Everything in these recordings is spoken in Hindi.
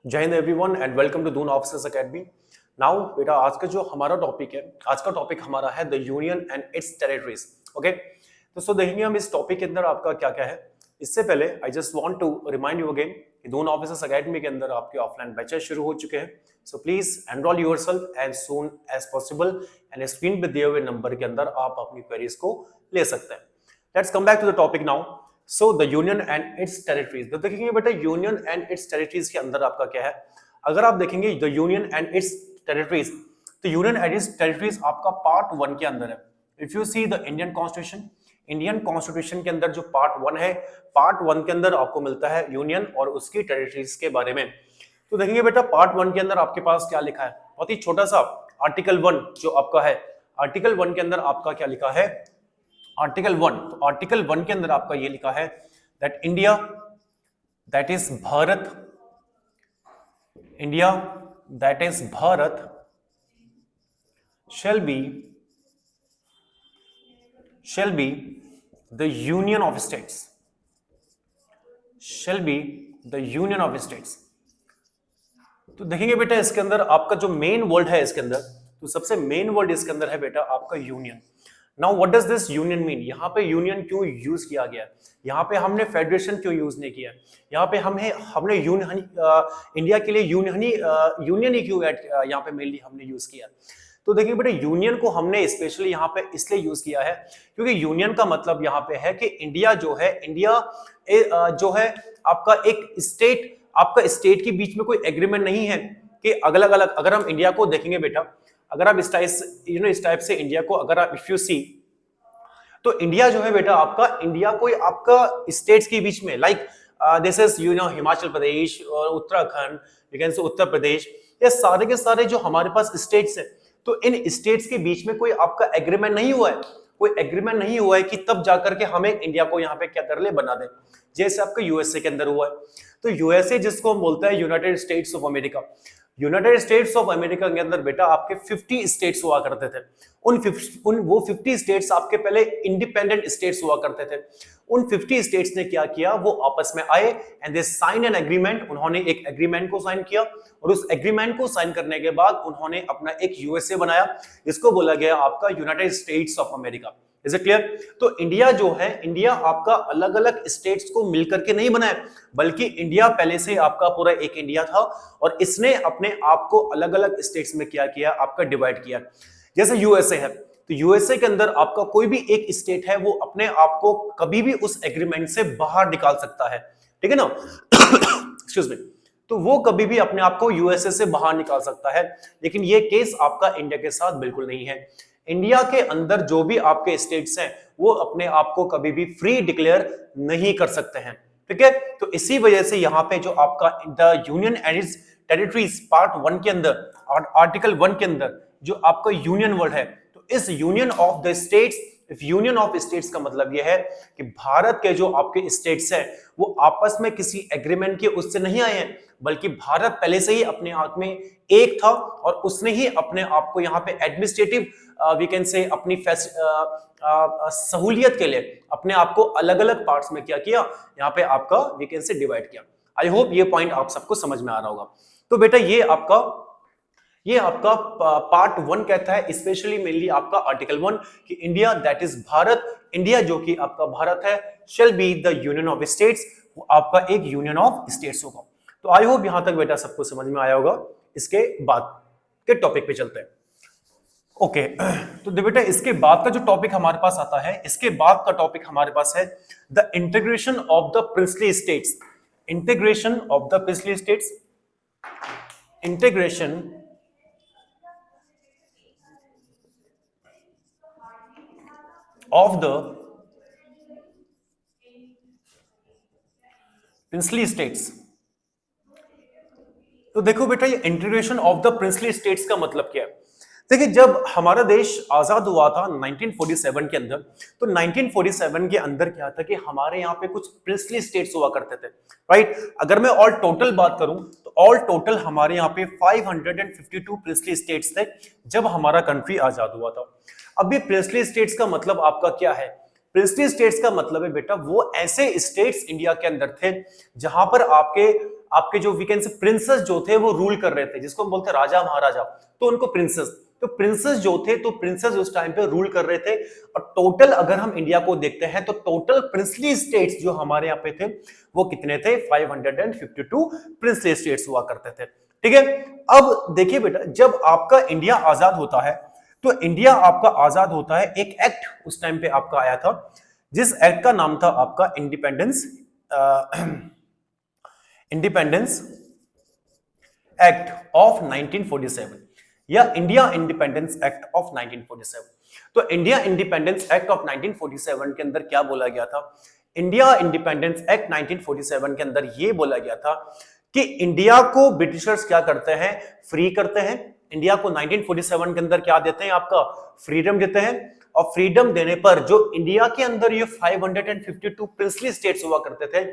जय Hind everyone and welcome to Doon officers academy. Now बेटा आज का जो हमारा टॉपिक है, आज का टॉपिक हमारा है the union and its territories. Okay, तो सो देखेंगे हम इस टॉपिक के अंदर आपका क्या क्या है। इससे पहले I just want to remind you again कि दून ऑफिसर्स एकेडमी के अंदर आपके ऑफलाइन बैचेस शुरू हो चुके हैं। So please enroll yourself as soon as possible and screen पे दिए हुए नंबर के अंदर आप अपनी क्वेरीज को ले सकते हैं। Let's come back to the topic now. So the union and its territories, तो देखेंगे बेटा यूनियन एंड इट्स टेरिटरीज के अंदर आपका क्या है। अगर आप देखेंगे the union and its territories, तो यूनियन एंड इट्स टेरिटरीज आपका पार्ट 1 के अंदर है। If you see the Indian constitution के अंदर जो पार्ट 1 है, पार्ट 1 के अंदर आपको मिलता है यूनियन और उसकी टेरिटरीज के बारे में। तो देखेंगे बेटा पार्ट 1 के अंदर आपके पास क्या लिखा है, बहुत ही छोटा सा आर्टिकल 1 जो आपका है। आर्टिकल 1 के अंदर आपका क्या लिखा है, आर्टिकल 1, तो आर्टिकल 1 के अंदर आपका ये लिखा है that India that is Bharat, India that is Bharat shall be the union of states, shall be the union of states। तो देखेंगे बेटा इसके अंदर आपका जो मेन वर्ड है इसके अंदर, तो सबसे मेन वर्ड इसके अंदर है बेटा आपका union. Now what does this union mean, यहाँ पे यूनियन क्यों यूज किया गया, यहाँ पे हमने फेडरेशन क्यों यूज नहीं किया, यहाँ पे हमने इंडिया के लिए यूनियन ही क्यों यहाँ पे मेनली हमने यूज किया। तो देखिए बेटा यूनियन को हमने स्पेशली यहाँ पे इसलिए यूज किया है क्योंकि यूनियन का मतलब यहाँ पे है कि इंडिया जो है, जो है आपका एक स्टेट, आपका स्टेट के बीच में कोई एग्रीमेंट नहीं है कि अलग अलग। अगर हम इंडिया को देखेंगे बेटा, अगर आप इस टाइप से इंडिया को अगर आप इफ यू सी, तो इंडिया जो है बेटा आपका, इंडिया कोई आपका स्टेट्स के बीच में like this is Himachal Pradesh और Uttarakhand, you can say Uttar Pradesh, ये सारे के सारे जो हमारे पास स्टेट्स है, तो इन स्टेट्स के बीच में कोई आपका एग्रीमेंट नहीं हुआ है, कोई एग्रीमेंट नहीं हुआ है कि तब जाकर के हमें इंडिया को यहाँ पे क्या कर ले, बना दे, जैसे आपका यूएसए के अंदर हुआ है। तो यूएसए जिसको हम बोलते हैं United states of America, United states of America के अंदर बेटा आपके 50 स्टेट्स हुआ करते थे। वो 50 स्टेट्स आपके पहले इंडिपेंडेंट स्टेट्स हुआ करते थे। उन 50 स्टेट्स ने क्या किया, वो आपस में आए and they sign an agreement, उन्होंने एक एग्रीमेंट को साइन किया और उस एग्रीमेंट को साइन करने के बाद उन्होंने अपना एक यूएसए बनाया, जिसको बोला गया आपका United states of America. Is it clear? तो इंडिया जो है, इंडिया आपका अलग अलग स्टेट्स को मिलकर के नहीं बनाया, बल्कि इंडिया पहले से आपका पूरा एक इंडिया था और इसने अपने आप को अलग अलग स्टेट्स में क्या किया, आपका डिवाइड किया। जैसे यूएसए है, तो यूएसए के अंदर आपका कोई भी एक स्टेट है वो अपने आप को कभी भी उस एग्रीमेंट से बाहर निकाल सकता है, ठीक है ना? Excuse me. तो वो कभी भी अपने आप को यूएसए से बाहर निकाल सकता है, लेकिन ये केस आपका इंडिया के साथ बिल्कुल नहीं है। इंडिया के अंदर जो भी आपके स्टेट्स हैं वो अपने आप को कभी भी फ्री डिक्लेयर नहीं कर सकते हैं, ठीक है? तो इसी वजह से यहाँ पे जो आपका the union and its territories part 1 के अंदर, आर्टिकल 1 के अंदर जो आपका यूनियन वर्ड है, तो इस union of the states, if union of states का मतलब यह है कि भारत के जो आपके स्टेट्स हैं वो आपस में किसी एग्रीमेंट के उससे नहीं आए हैं, बल्कि भारत पहले से ही अपने आप में एक था और उसने ही अपने आप को यहाँ पे एडमिनिस्ट्रेटिव वी कैन से अपनी सहूलियत के लिए अपने आप को अलग अलग पार्ट्स में क्या किया, यहाँ पे आपका वी कैन से डिवाइड किया। आई होप ये पॉइंट आप सबको समझ में आ रहा होगा। तो बेटा ये आपका पार्ट 1 कहता है, स्पेशली मेनली आपका आर्टिकल 1 कि India that is Bharat, India जो कि आपका भारत है, shall be the union of states, आपका एक यूनियन ऑफ स्टेट्स होगा। तो आई होप यहां तक बेटा सबको समझ में आया होगा। इसके बाद के टॉपिक पे चलते हैं। ओके, तो बेटा इसके बाद का जो टॉपिक हमारे पास आता है, इसके बाद का टॉपिक हमारे पास है the integration of the princely states, integration of the princely states, integration of the princely states। तो देखो बेटा ये integration of the princely states का मतलब क्या है। देखिए जब हमारा देश आजाद हुआ था 1947 के अंदर, तो 1947 के अंदर क्या था कि हमारे यहाँ पे कुछ प्रिंसली स्टेट्स हुआ करते थे, राइट? अगर मैं ऑल टोटल बात करूं तो ऑल टोटल हमारे यहाँ पे 552 प्रिंसली स्टेट्स थे जब हमारा कंट्री आजाद हुआ था। अब ये प्रिंसली स्टेट्स का मतलब आपका क्या है? प्रिंसली स्टेट्स का मतलब है बेटा वो ऐसे स्टेट्स इंडिया के अंदर थे जहां पर आपके आपके जो वी कैन से प्रिंसेस जो थे वो रूल कर रहे थे, जिसको हम बोलते हैं राजा महाराजा, तो उनको प्रिंसेस, तो प्रिंसेस जो थे तो प्रिंसेस उस टाइम पे रूल कर रहे थे। और टोटल अगर हम इंडिया को देखते हैं तो टोटल प्रिंसली स्टेट्स जो हमारे यहाँ पे थे वो कितने थे, 552 प्रिंसली स्टेट्स हुआ करते थे। ठीक है, अब देखिए बेटा, जब आपका इंडिया आजाद होता है तो इंडिया आपका आजाद होता है, एक एक्ट उस टाइम पे आपका आया था, जिस एक्ट का नाम था आपका इंडिपेंडेंस इंडिपेंडेंस एक्ट ऑफ 1947 या इंडिया इंडिपेंडेंस एक्ट ऑफ 1947। तो इंडिया इंडिपेंडेंस एक्ट ऑफ 1947 के अंदर क्या बोला गया था, इंडिया इंडिपेंडेंस एक्ट 1947 के अंदर यह बोला गया था कि इंडिया को ब्रिटिशर्स क्या करते हैं, फ्री करते हैं। इंडिया को 1947 के अंदर क्या देते हैं, आपका फ्रीडम देते हैं। और फ्रीडम देने पर जो इंडिया के अंदर ये 552 प्रिंसली स्टेट्स हुआ करते थे,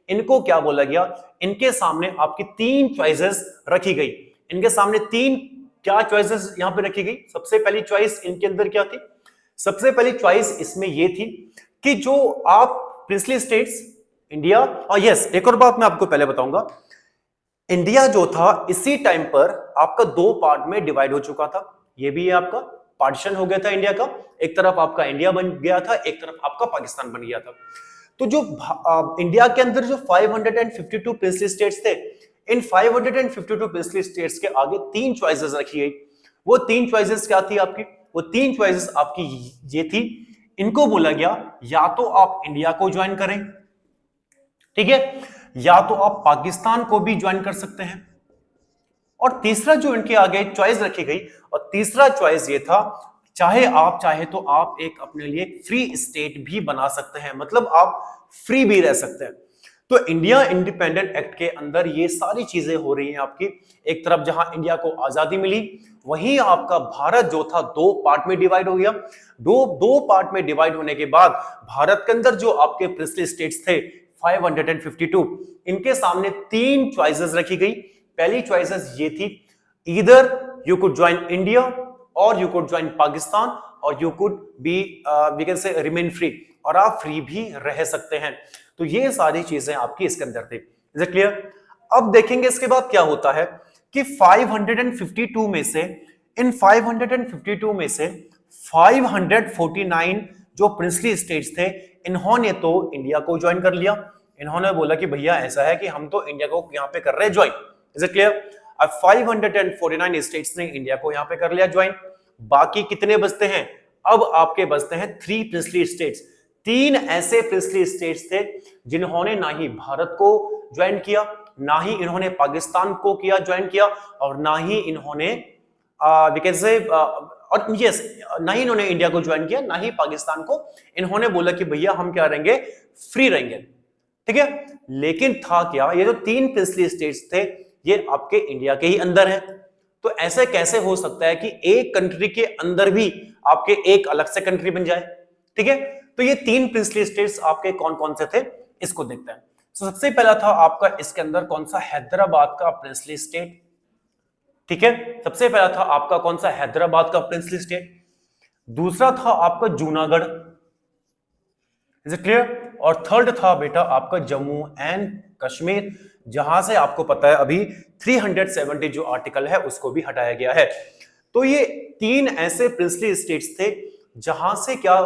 इनको क्या बोला गया, इनके सामने आपकी 3 चॉइसेस रखी गई। इनके सामने 3 क्या चॉइसेस यहां पे रखी गई। सबसे पहली चॉइस इनके अंदर क्या थी, सबसे पहली चॉइस इसमें यह थी कि जो आप प्रिंसली स्टेट्स इंडिया, और यस एक और बात मैं आपको पहले बताऊंगा, इंडिया जो था इसी टाइम पर आपका 2 पार्ट में डिवाइड हो चुका था। ये भी है आपका पार्टीशन हो गया था इंडिया का, एक तरफ आपका इंडिया बन गया था, एक तरफ आपका पाकिस्तान बन गया था। तो जो इंडिया के अंदर जो 552 प्रिंसली स्टेट्स थे, इन 552 प्रिंसली स्टेट्स के आगे 3 चॉइसेस रखी गई। वो 3 चॉइसेस क्या थी आपकी, वो 3 चॉइसेस आपकी ये थी, इनको बोला गया या तो आप इंडिया को ज्वाइन करें, ठीक है, या तो आप पाकिस्तान को भी ज्वाइन कर सकते हैं, और तीसरा जो इनके आगे चॉइस रखी गई, और तीसरा चॉइस ये था, चाहे तो आप एक अपने लिए फ्री स्टेट भी बना सकते हैं, मतलब आप फ्री भी रह सकते हैं। तो इंडिया इंडिपेंडेंट एक्ट के अंदर ये सारी चीजें हो रही हैं आपकी। एक तरफ जहां इंडिया को आजादी मिली, वहीं आपका भारत जो था 2 पार्ट में डिवाइड हो गया। दो पार्ट में डिवाइड होने के बाद भारत के अंदर जो आपके प्रिंसली स्टेट्स थे 552, इनके सामने 3 चॉइसेस रखी गई। पहली चॉइसेस ये थी, either you could join India और यू कुड ज्वाइन पाकिस्तान और you could be we can say remain free, और आप फ्री भी रह सकते हैं। तो ये सारी चीजें आपकी इसके अंदर थी। Is it clear? अब देखेंगे इसके बाद क्या होता है कि 552 में से, इन 552 में से 549 जो प्रिंसली स्टेट्स थे, इन्होंने तो इंडिया को ज्वाइन कर लिया। इन्होंने बोला कि भैया ऐसा है कि हम तो इंडिया को यहां पे कर रहे हैं ज्वाइन। Is it clear? अब 549 स्टेट्स ने इंडिया को यहां पे कर लिया ज्वाइन। बाकी कितने बचते हैं? अब आपके बचते हैं 3 प्रिंसली स्टेट्स। 3 ऐसे प्रिंसली स्टेट्स थे जिन्होंने ना ही भारत को ज्वाइन किया, ना ही इन्होंने पाकिस्तान को किया ज्वाइन किया, और ना ही इन्होंने और यस ना ही इन्होंने इंडिया को ज्वाइन किया, ना ही पाकिस्तान को। इन्होंने बोला कि भैया हम क्या रहेंगे, फ्री रहेंगे। ठीक है, लेकिन था क्या, ये जो 3 प्रिंसली स्टेट्स थे ये आपके इंडिया के ही अंदर है। तो ऐसे कैसे हो सकता है कि एक कंट्री के अंदर भी आपके एक अलग से कंट्री बन जाए? ठीक है, तो ये 3 प्रिंसली स्टेट्स आपके कौन कौन से थे, इसको देखते हैं। तो सबसे पहला था आपका इसके अंदर कौन सा, हैदराबाद का प्रिंसली स्टेट। ठीक है, सबसे पहला था आपका कौन सा, हैदराबाद का प्रिंसली स्टेट। दूसरा था आपका जूनागढ़। Is it clear? और थर्ड था बेटा आपका जम्मू एंड कश्मीर, जहां से आपको पता है अभी 370 जो आर्टिकल है उसको भी हटाया गया है। तो ये 3 ऐसे प्रिंसली स्टेट्स थे जहां से क्या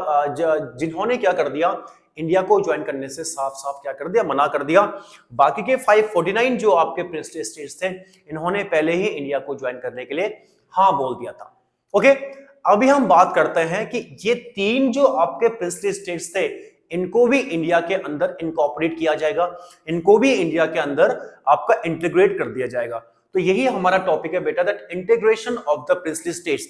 जिन्होंने क्या कर दिया, इंडिया को ज्वाइन करने से साफ साफ क्या कर दिया, मना कर दिया। बाकी के 549 जो आपके प्रिंसली स्टेट्स थे, इन्होंने पहले ही इंडिया को ज्वाइन करने के लिए हाँ बोल दिया था। ओके, अभी हम बात करते हैं कि ये 3 जो आपके प्रिंसली स्टेट्स थे, इनको भी इंडिया के अंदर इनकॉर्पोरेट किया जाएगा, इनको भी इंडिया के अंदर आपका इंटीग्रेट कर दिया जाएगा। तो यही हमारा टॉपिक है बेटा, that integration of the princely states.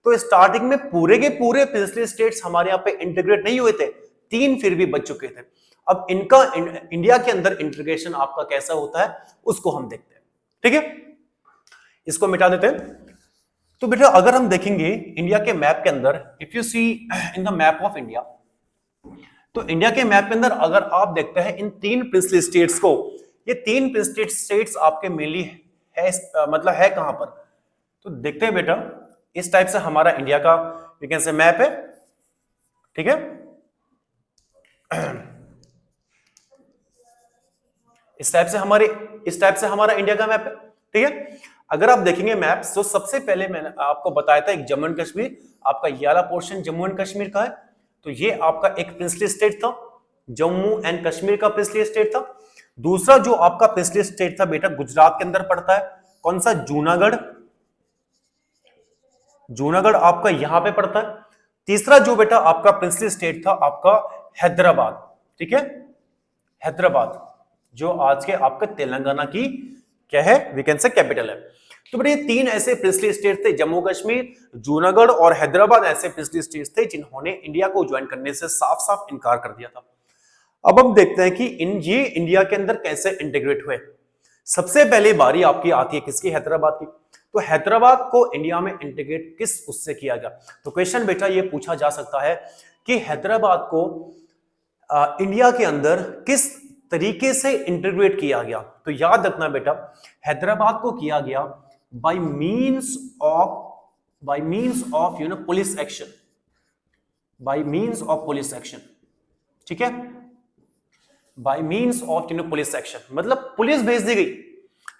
तो स्टार्टिंग में पूरे के पूरे प्रिंसली स्टेट्स हमारे यहाँ पे इंटीग्रेट नहीं हुए थे, 3 फिर भी बच चुके थे। अब इनका इंडिया के अंदर इंटीग्रेशन आपका कैसा होता है उसको हम देखते हैं। ठीक है, इसको मिटा देते हैं। तो बेटा अगर हम देखेंगे इंडिया के मैप के अंदर, if you see in the map of India, तो इंडिया के मैप के अंदर अगर आप देखते हैं इन 3 प्रिंसली स्टेट्स को, ये 3 प्रिंसली स्टेट्स आपके मेनली है मतलब है कहां पर, तो देखते हैं बेटा इस टाइप से हमारा इंडिया का वी कैन से मैप है। ठीक है, इस टाइप से हमारा इंडिया का मैप है, ठीक है। अगर आप देखेंगे मैप तो सबसे पहले मैंने आपको बताया था एक जम्मू एंड कश्मीर, आपका ये वाला पोर्शन जम्मू एंड कश्मीर का है, तो ये आपका एक प्रिंसली स्टेट था, जम्मू एंड कश्मीर का प्रिंसली स्टेट था। दूसरा जो आपका प्रिंसली स्टेट था बेटा गुजरात के अंदर पड़ता है, कौन सा, जूनागढ़, जूनागढ़ आपका यहां पे पड़ता है। तीसरा जो बेटा आपका प्रिंसली स्टेट था आपका हैदराबाद, ठीक है, हैदराबाद जो आज के आपका तेलंगाना की क्या है, वी कैन से कैपिटल है। तो बेटा ये तीन ऐसे प्रिंसली स्टेट थे, जम्मू कश्मीर, जूनागढ़ और हैदराबाद ऐसे प्रिंसली स्टेट थे जिन्होंने इंडिया को ज्वाइन करने से साफ साफ इनकार कर दिया था। अब हम देखते हैं कि ये इंडिया के अंदर कैसे इंटीग्रेट हुए। सबसे पहले बारी आपकी आती है किसकी, हैदराबाद की। तो हैदराबाद को इंडिया में इंटीग्रेट किस उससे किया गया, तो क्वेश्चन बेटा ये पूछा जा सकता है कि हैदराबाद को इंडिया के अंदर किस तरीके से इंटीग्रेट किया गया। तो याद रखना बेटा हैदराबाद को किया गया by means of police action, by means of police action, ठीक है, by means of police action, मतलब पुलिस भेज दी गई।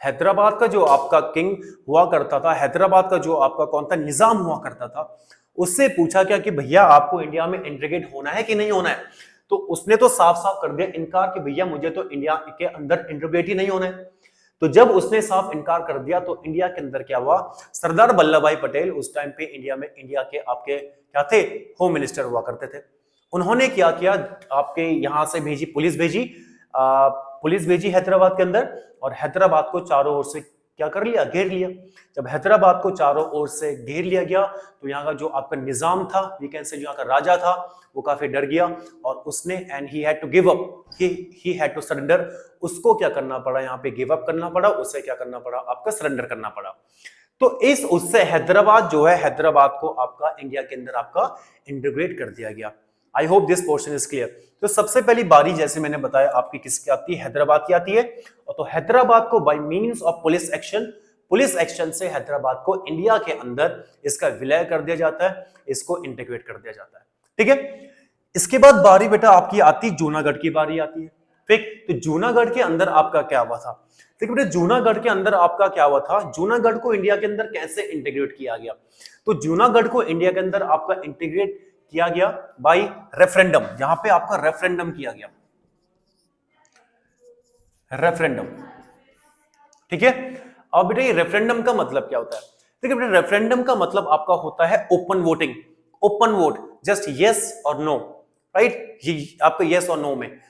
हैदराबाद का जो आपका किंग हुआ करता था, हैदराबाद का जो आपका कौन था निजाम हुआ करता था, उससे पूछा क्या कि भैया आपको इंडिया में इंटीग्रेट होना है कि नहीं होना है, तो उसने तो साफ साफ कर दिया इनकार कि भैया मुझे तो इंडिया के अंदर इंटीग्रेट ही नहीं होना है। तो जब उसने साफ इनकार कर दिया तो इंडिया के अंदर क्या हुआ, सरदार वल्लभ भाई पटेल उस टाइम पे इंडिया के आपके क्या थे, होम मिनिस्टर हुआ करते थे। उन्होंने क्या किया, आपके यहां से भेजी पुलिस भेजी हैदराबाद के अंदर, और हैदराबाद को चारों ओर से क्या कर लिया, घेर लिया। जब हैदराबाद को चारों ओर से घेर लिया गया तो यहाँ का जो आपका निजाम था, वी कैन से, जो यहाँ का राजा था, वो काफी डर गया और उसने and he had to give up, he had to surrender. उसको क्या करना पड़ा, यहाँ पे गिव अप करना पड़ा, उससे क्या करना पड़ा, आपका सरेंडर करना पड़ा। तो इस उससे हैदराबाद जो है, हैदराबाद को आपका इंडिया के अंदर आपका इंटीग्रेट कर दिया गया। I hope this portion is clear. तो सबसे पहली बारी जैसे मैंने बताया आपकी किसकी आती है, हैदराबाद की आती है। और तो हैदराबाद को by means of police action से हैदराबाद को इंडिया के अंदर इसका विलय कर दिया जाता है, इसको इंटीग्रेट कर दिया जाता है, ठीक है। इसके बाद बारी बेटा आपकी आती, जूनागढ़ की बारी आती है, ठीक। तो जूनागढ़ के अंदर आपका क्या हुआ था, ठीक है बेटा, जूनागढ़ के अंदर आपका क्या हुआ था, जूनागढ़ को इंडिया के अंदर कैसे इंटीग्रेट किया गया। तो जूनागढ़ को इंडिया के अंदर आपका इंटीग्रेट किया गया बाय रेफरेंडम, यहां पे आपका रेफरेंडम किया गया, रेफरेंडम, ठीक है। अब बेटा ये रेफरेंडम का मतलब क्या होता है, ठीक है बेटा, रेफरेंडम का मतलब आपका होता है open voting, open vote, just yes और नो, राइट। ये आपका यस और नो में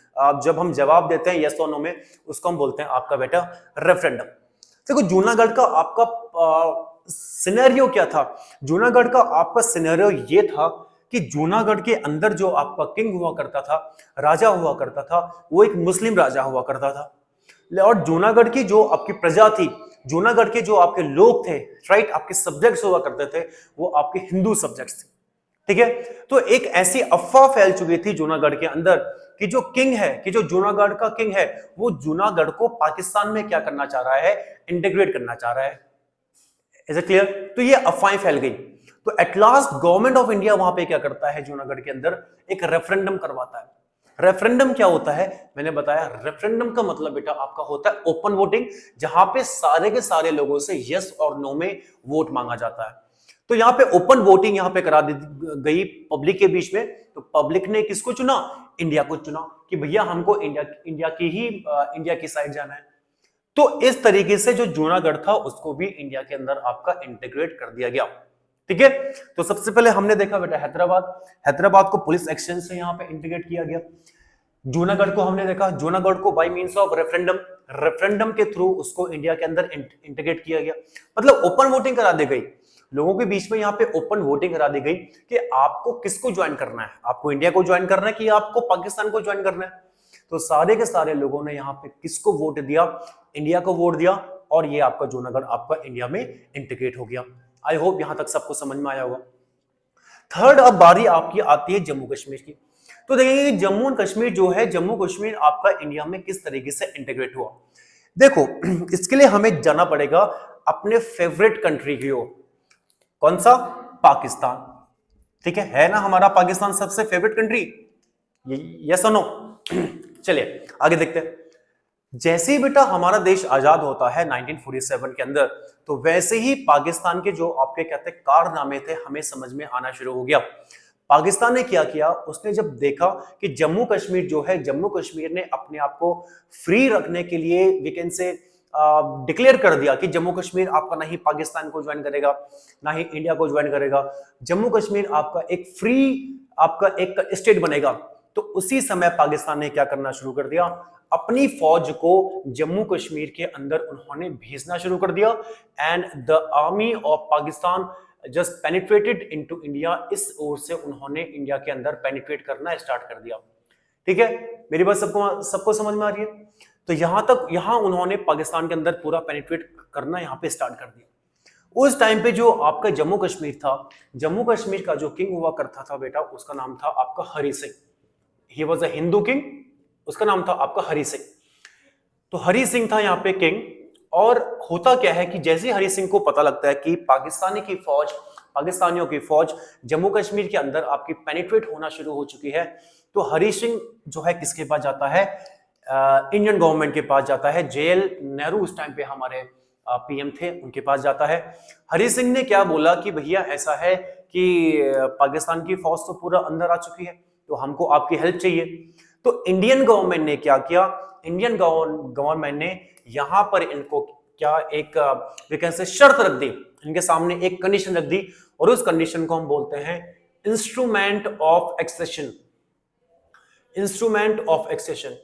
जब हम जवाब देते हैं यस और नो में, उसको हम बोलते हैं आपका बेटा रेफरेंडम। देखो जूनागढ़ का आपका सिनेरियो क्या था, जूनागढ़ का आपका सिनेरियो ये था कि जूनागढ़ के अंदर जो आपका किंग हुआ करता था, राजा हुआ करता था, वो एक मुस्लिम राजा हुआ करता था। और जूनागढ़ की जो आपकी प्रजा थी, जूनागढ़ के जो आपके लोग थे, राइट, आपके सब्जेक्ट्स हुआ करते थे, वो आपके हिंदू सब्जेक्ट्स थे, ठीक है। तो एक ऐसी अफवाह फैल चुकी थी जूनागढ़ के अंदर कि जो किंग है, कि जो जूनागढ़ का किंग है, वो जूनागढ़ को पाकिस्तान में क्या करना चाह रहा है, इंटीग्रेट करना चाह रहा है। Is it clear. तो ये अफवाहें फैल गई। तो at last government of India वहां पे क्या करता है, जूनागढ़ के अंदर एक रेफरेंडम करवाता है। रेफरेंडम क्या होता है, मैंने बताया रेफरेंडम का मतलब बेटा आपका होता है ओपन वोटिंग, जहां पे सारे के सारे लोगों से यस और नो में वोट मांगा जाता है। तो यहाँ पे ओपन वोटिंग यहाँ पे करा दी गई पब्लिक के बीच में। तो पब्लिक ने किसको चुना, इंडिया को चुना कि भैया हमको इंडिया की साइड जाना है। तो इस तरीके से जो जूनागढ़ था उसको भी इंडिया के अंदर आपका इंटीग्रेट कर दिया गया, ठीक है। तो सबसे पहले हमने देखा बेटा हैदराबाद को पुलिस एक्शन से यहाँ पे इंटीग्रेट किया गया। जूनागढ़ को हमने देखा, जूनागढ़ को बाय मींस ऑफ रेफरेंडम के थ्रू उसको इंडिया के अंदर इंटीग्रेट किया गया, मतलब ओपन वोटिंग करा दी गई लोगों के बीच में। यहाँ पे ओपन वोटिंग करा दी गई कि आपको किसको ज्वाइन करना है, आपको इंडिया को ज्वाइन करना है कि आपको पाकिस्तान को ज्वाइन करना है। तो सारे के सारे लोगों ने यहाँ पे किसको वोट दिया, इंडिया को वोट दिया, और ये आपका जूनागढ़ आपका इंडिया में इंटीग्रेट हो गया। आई होप यहां तक सबको समझ में आया होगा। थर्ड अब बारी आपकी आती है जम्मू कश्मीर की। तो देखिए जम्मू एंड कश्मीर जो है, जम्मू कश्मीर आपका इंडिया में किस तरीके से इंटीग्रेट हुआ। देखो इसके लिए हमें जाना पड़ेगा अपने फेवरेट कंट्री की ओर। कौन सा, पाकिस्तान, ठीक है ना हमारा पाकिस्तान सबसे फेवरेट कंट्री, यस और नो। चलिए आगे देखते हैं। जैसे ही बेटा हमारा देश आजाद होता है 1947 के अंदर, तो वैसे ही पाकिस्तान के जो आपके कहते हैं कारनामे थे हमें समझ में आना शुरू हो गया। पाकिस्तान ने क्या किया, उसने जब देखा कि जम्मू कश्मीर जो है, जम्मू कश्मीर ने अपने आप को फ्री रखने के लिए वी कैन से डिक्लेयर कर दिया कि जम्मू कश्मीर आपका ना ही पाकिस्तान को ज्वाइन करेगा ना ही इंडिया को ज्वाइन करेगा, जम्मू कश्मीर आपका एक फ्री आपका एक स्टेट बनेगा। तो उसी समय पाकिस्तान ने क्या करना शुरू कर दिया, अपनी फौज को जम्मू कश्मीर के अंदर उन्होंने भेजना शुरू कर दिया and the army of Pakistan just penetrated into India. इस ओर से उन्होंने इंडिया के अंदर पेनिट्रेट करना स्टार्ट कर दिया। ठीक है, मेरी बात सबको समझ में आ रही है? तो यहां उन्होंने पाकिस्तान के अंदर पूरा पेनिट्रेट करना यहां पे स्टार्ट कर दिया। उस टाइम पे जो आपका जम्मू कश्मीर था, जम्मू कश्मीर का जो किंग हुआ करता था बेटा, उसका नाम था आपका Hari Singh. He was a Hindu king, उसका नाम था आपका हरि सिंह। तो हरि सिंह था यहाँ पे किंग। और होता क्या है कि जैसे हरि सिंह को पता लगता है कि पाकिस्तानियों की फौज जम्मू कश्मीर के अंदर आपकी पेनिट्रेट होना शुरू हो चुकी है, तो हरि सिंह जो है किसके पास जाता है, इंडियन गवर्नमेंट के पास जाता है। जेएल नेहरू उस टाइम पे हमारे पीएम थे, उनके पास जाता है। हरि सिंह ने क्या बोला कि भैया ऐसा है कि पाकिस्तान की फौज तो पूरा अंदर आ चुकी है, तो हमको आपकी हेल्प चाहिए। तो इंडियन गवर्नमेंट ने क्या किया, इंडियन गवर्नमेंट ने यहां पर इनको क्या एक वैकेंसी शर्त रख दी, इनके सामने एक कंडीशन रख दी, और उस कंडीशन को हम बोलते हैं instrument of accession. Instrument of accession.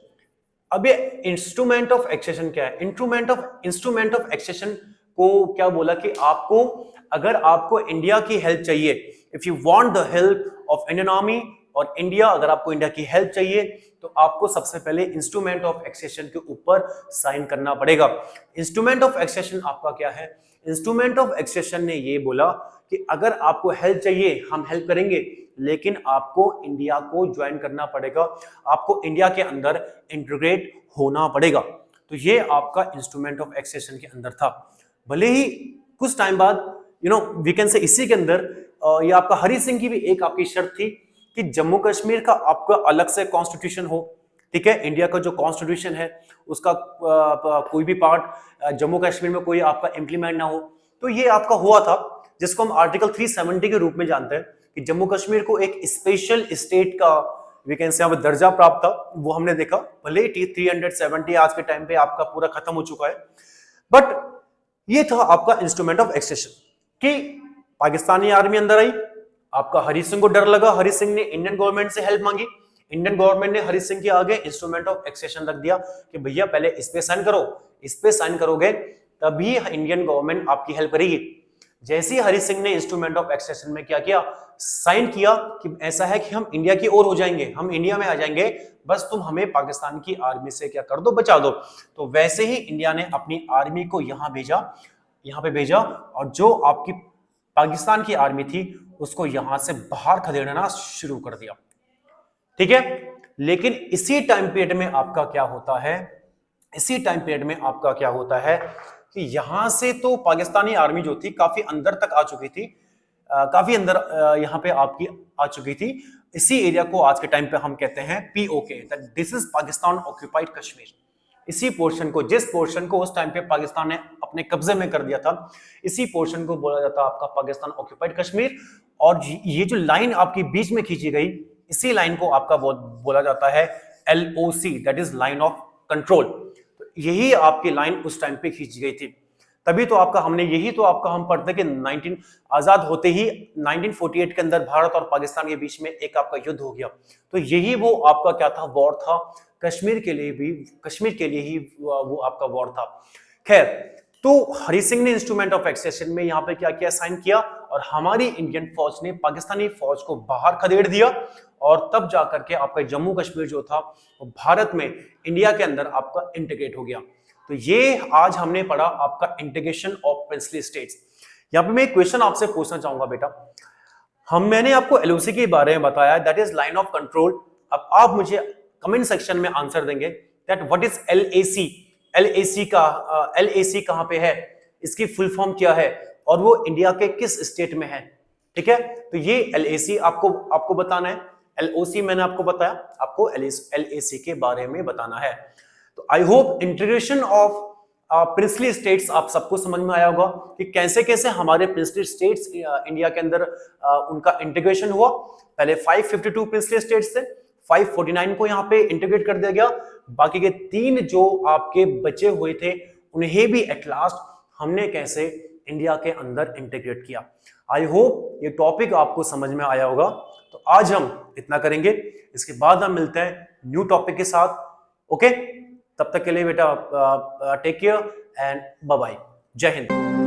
अब ये इंस्ट्रूमेंट ऑफ एक्सेशन क्या है? इंस्ट्रूमेंट ऑफ एक्सेशन को क्या बोला कि आपको, अगर आपको इंडिया की हेल्प चाहिए, if you want the help of Indian army और इंडिया, अगर आपको इंडिया की हेल्प चाहिए तो आपको सबसे पहले इंस्ट्रूमेंट ऑफ एक्सेशन के ऊपर साइन करना पड़ेगा। इंस्ट्रूमेंट ऑफ एक्सेशन आपका क्या है? इंस्ट्रूमेंट ऑफ एक्सेशन ने ये बोला कि अगर आपको हेल्प चाहिए हम हेल्प करेंगे, लेकिन आपको इंडिया को ज्वाइन करना पड़ेगा, आपको इंडिया के अंदर इंटीग्रेट होना पड़ेगा। तो ये आपका इंस्ट्रूमेंट ऑफ एक्सेशन के अंदर था। भले ही कुछ टाइम बाद वी कैन से इसी के अंदर ये आपका हरि सिंह की भी एक आपकी शर्त थी कि जम्मू कश्मीर का आपका अलग से कॉन्स्टिट्यूशन हो। ठीक है, इंडिया का जो कॉन्स्टिट्यूशन है उसका कोई भी पार्ट जम्मू कश्मीर में कोई आपका इंप्लीमेंट ना हो। तो ये आपका हुआ था, जिसको हम आर्टिकल 370 के रूप में जानते हैं कि जम्मू कश्मीर को एक स्पेशल स्टेट का वी कैन से दर्जा प्राप्त था। वो हमने देखा, भले 370 आज के टाइम पे आपका पूरा खत्म हो चुका है, बट ये था आपका इंस्ट्रूमेंट ऑफ एक्सेशन कि पाकिस्तानी आर्मी अंदर आई, आपका हरि सिंह को डर लगा, हरि सिंह ने इंडियन गवर्नमेंट से हेल्प मांगी, इंडियन गवर्नमेंट ने हरि सिंह के आगे इंस्ट्रूमेंट ऑफ एक्सेशन रख दिया कि भैया पहले इस पे साइन करो, इस पे साइन करोगे तभी इंडियन गवर्नमेंट आपकी हेल्प करेगी। जैसे ही हरि सिंह ने इंस्ट्रूमेंट ऑफ एक्सेशन में क्या किया, साइन किया कि ऐसा है कि हम इंडिया की ओर हो जाएंगे, हम इंडिया में आ जाएंगे, बस तुम हमें पाकिस्तान की आर्मी से क्या कर दो, बचा दो। तो वैसे ही इंडिया ने अपनी आर्मी को यहाँ पे भेजा और जो आपकी पाकिस्तान की आर्मी थी उसको यहां से बाहर खदेड़ना शुरू कर दिया। ठीक है, लेकिन इसी टाइम पीरियड में आपका क्या होता है, कि यहां से तो पाकिस्तानी आर्मी जो थी काफी अंदर तक आ चुकी थी, काफी अंदर यहां पे आपकी आ चुकी थी। इसी एरिया को आज के टाइम पे हम कहते हैं POK, this is Pakistan occupied Kashmir. इसी पोर्शन को, जिस पोर्शन को उस टाइम पे पाकिस्तान ने अपने कब्जे में कर दिया था, इसी पोर्शन को बोला जाता है आपका पाकिस्तान ऑक्यूपाइड कश्मीर। और ये जो लाइन आपकी बीच में खींची गई, इसी लाइन को आपका बोला जाता है LOC, that is line of control. तो यही आपकी लाइन उस टाइम पे खींची गई थी। तभी तो आपका हम पढ़ते कि आजाद होते ही 1948 के अंदर भारत और पाकिस्तान के बीच में एक आपका युद्ध हो गया। तो यही वो आपका क्या था, वॉर था। कश्मीर के लिए ही वो आपका वॉर था। खैर, तो हरि सिंह ने इंस्ट्रूमेंट ऑफ एक्सेशन में यहां पे क्या किया, साइन किया, और हमारी इंडियन फौज ने पाकिस्तानी फौज को बाहर खदेड़ दिया, और तब जाकर के आपका जम्मू कश्मीर जो था वो भारत में, इंडिया के अंदर आपका इंटीग्रेट हो गया। तो ये आज हमने पढ़ा आपका इंटीग्रेशन ऑफ प्रिंसली स्टेट्स। यहां पे मैं एक क्वेश्चन आपसे पूछना चाहूंगा बेटा, मैंने आपको LOC के बारे में बताया, that is line of control. अब आप मुझे कमेंट सेक्शन में आंसर देंगे that what is LAC, LAC कहां पे है, इसकी फुल फॉर्म क्या है, और वो इंडिया के किस स्टेट में है। ठीक है, तो ये LAC आपको बताना है। LOC मैंने आपको बताया, आपको LAC के बारे में बताना है। तो I hope integration of princely states आप सबको समझ में आया होगा कि कैसे कैसे हमारे प्रिंसली स्टेट्स इंडिया के अंदर उनका इंटीग्रेशन हुआ। पहले 552 प्रिंसली स्टेट्स थे, 549 को यहाँ पे इंटीग्रेट कर दिया गया, बाकी के 3 जो आपके बचे हुए थे उन्हें भी एट लास्ट हमने कैसे इंडिया के अंदर इंटीग्रेट किया। आई होप ये टॉपिक आपको समझ में आया होगा। तो आज हम इतना करेंगे, इसके बाद हम मिलते हैं न्यू टॉपिक के साथ। ओके, तब तक के लिए बेटा take care and bye bye. जय हिंद।